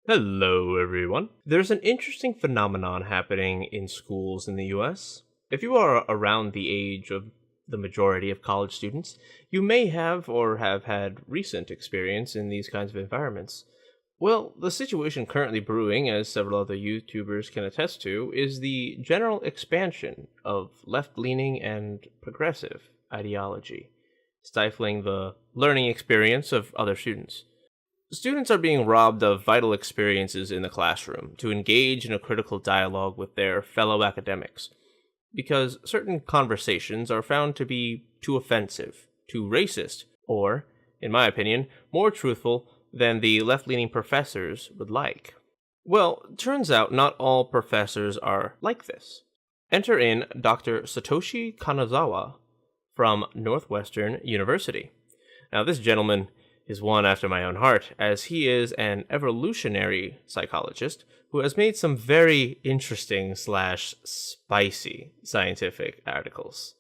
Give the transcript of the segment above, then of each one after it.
Hello, everyone. There's an interesting phenomenon happening in schools in the US. If you are around the age of the majority of college students, you may have or have had recent experience in these kinds of environments. Well, the situation currently brewing, as several other YouTubers can attest to, is the general expansion of left leaning and progressive ideology, stifling the learning experience of other students. Students are being robbed of vital experiences in the classroom to engage in a critical dialogue with their fellow academics, because certain conversations are found to be too offensive, too racist, or, in my opinion, more truthful than the left-leaning professors would like. Well, turns out not all professors are like this. Enter in Dr. Satoshi Kanazawa from Northwestern University. Now, this gentleman is one after my own heart, as he is an evolutionary psychologist who has made some very interesting / spicy scientific articles.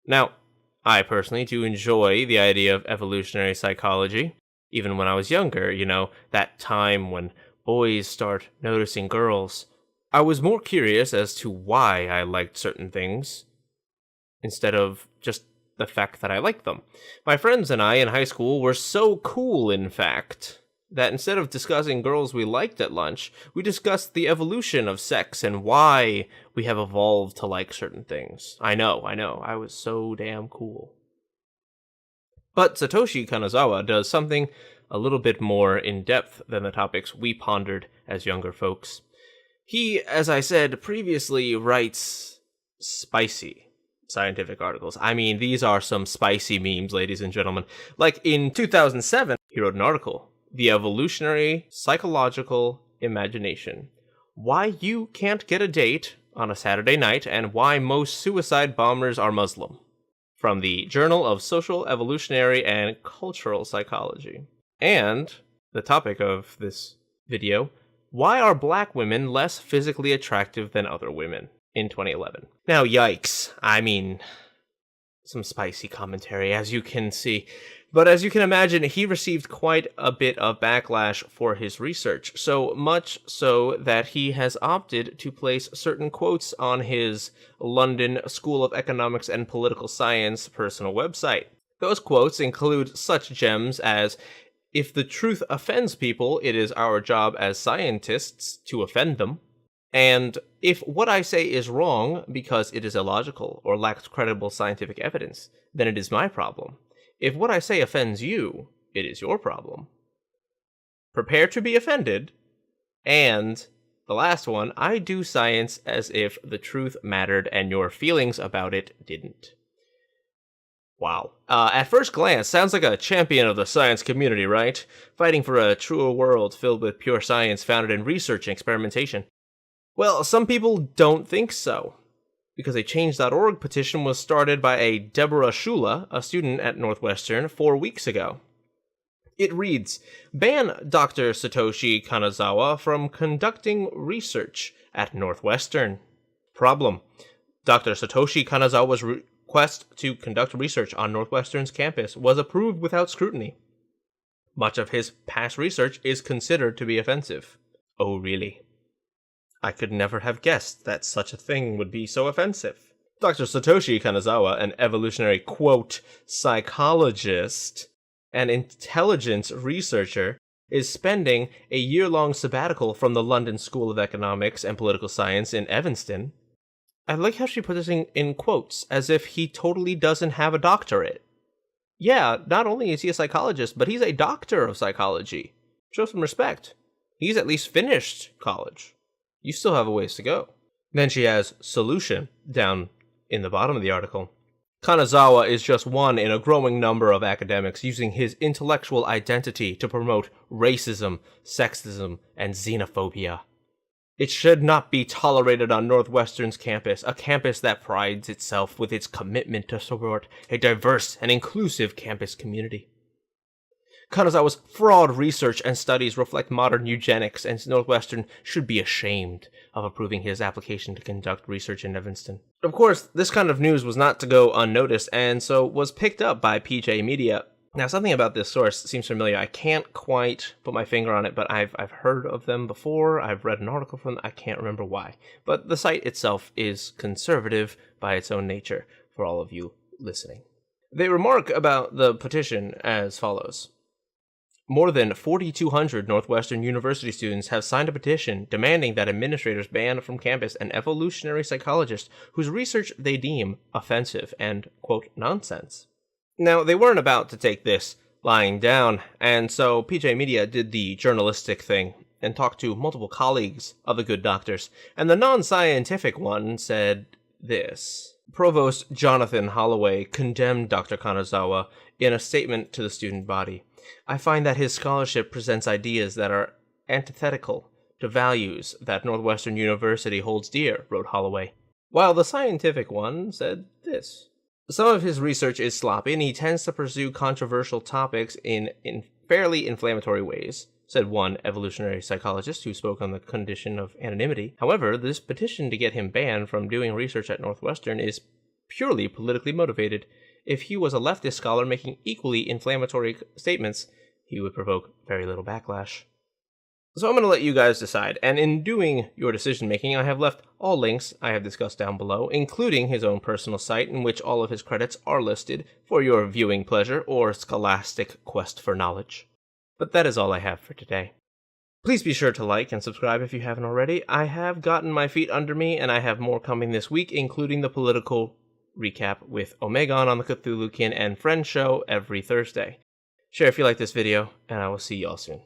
Now, I personally do enjoy the idea of evolutionary psychology. Even when I was younger, that time when boys start noticing girls, I was more curious as to why I liked certain things, instead of just the fact that I liked them. My friends and I in high school were so cool, in fact, that instead of discussing girls we liked at lunch, we discussed the evolution of sex and why we have evolved to like certain things. I know, I was so damn cool. But Satoshi Kanazawa does something a little bit more in-depth than the topics we pondered as younger folks. He, as I said previously, writes spicy scientific articles. I mean, these are some spicy memes, ladies and gentlemen. Like in 2007, he wrote an article, The Evolutionary Psychological Imagination: Why You Can't Get a Date on a Saturday Night and Why Most Suicide Bombers Are Muslim, from the Journal of Social, Evolutionary, and Cultural Psychology. And the topic of this video, why are black women less physically attractive than other women, in 2011. Now, yikes. I mean, some spicy commentary, as you can see. But as you can imagine, he received quite a bit of backlash for his research, so much so that he has opted to place certain quotes on his London School of Economics and Political Science personal website. Those quotes include such gems as, "If the truth offends people, it is our job as scientists to offend them," and "If what I say is wrong because it is illogical or lacks credible scientific evidence, then it is my problem. If what I say offends you, it is your problem. Prepare to be offended." And the last one, "I do science as if the truth mattered and your feelings about it didn't." Wow. At first glance, sounds like a champion of the science community, right? Fighting for a truer world filled with pure science founded in research and experimentation. Well, some people don't think so, because a Change.org petition was started by a Deborah Shula, a student at Northwestern, 4 weeks ago. It reads, "Ban Dr. Satoshi Kanazawa from conducting research at Northwestern." Problem: Dr. Satoshi Kanazawa's request to conduct research on Northwestern's campus was approved without scrutiny. Much of his past research is considered to be offensive. Oh, really? I could never have guessed that such a thing would be so offensive. Dr. Satoshi Kanazawa, an evolutionary, quote, psychologist and intelligence researcher, is spending a year-long sabbatical from the London School of Economics and Political Science in Evanston. I like how she put this in quotes, as if he totally doesn't have a doctorate. Yeah, not only is he a psychologist, but he's a doctor of psychology. Show some respect. He's at least finished college. You still have a ways to go. Then she has solution down in the bottom of the article. Kanazawa is just one in a growing number of academics using his intellectual identity to promote racism, sexism, and xenophobia. It should not be tolerated on Northwestern's campus, a campus that prides itself with its commitment to support a diverse and inclusive campus community. Kanazawa's fraud research and studies reflect modern eugenics, and Northwestern should be ashamed of approving his application to conduct research in Evanston. Of course, this kind of news was not to go unnoticed, and so was picked up by PJ Media, Now, something about this source seems familiar. I can't quite put my finger on it, but I've heard of them before. I've read an article from them. I can't remember why. But the site itself is conservative by its own nature, for all of you listening. They remark about the petition as follows. More than 4,200 Northwestern University students have signed a petition demanding that administrators ban from campus an evolutionary psychologist whose research they deem offensive and, quote, nonsense. Now, they weren't about to take this lying down, and so PJ Media did the journalistic thing and talked to multiple colleagues of the good doctors, and the non-scientific one said this. Provost Jonathan Holloway condemned Dr. Kanazawa in a statement to the student body. I find that his scholarship presents ideas that are antithetical to values that Northwestern University holds dear, wrote Holloway. While the scientific one said this. Some of his research is sloppy, and he tends to pursue controversial topics in fairly inflammatory ways, said one evolutionary psychologist who spoke on the condition of anonymity. However, this petition to get him banned from doing research at Northwestern is purely politically motivated. If he was a leftist scholar making equally inflammatory statements, he would provoke very little backlash. So I'm going to let you guys decide, and in doing your decision-making, I have left all links I have discussed down below, including his own personal site in which all of his credits are listed for your viewing pleasure or scholastic quest for knowledge. But that is all I have for today. Please be sure to like and subscribe if you haven't already. I have gotten my feet under me, and I have more coming this week, including the Political Recap with Omegon on the Cthulhukin and Friends show every Thursday. Share if you like this video, and I will see y'all soon.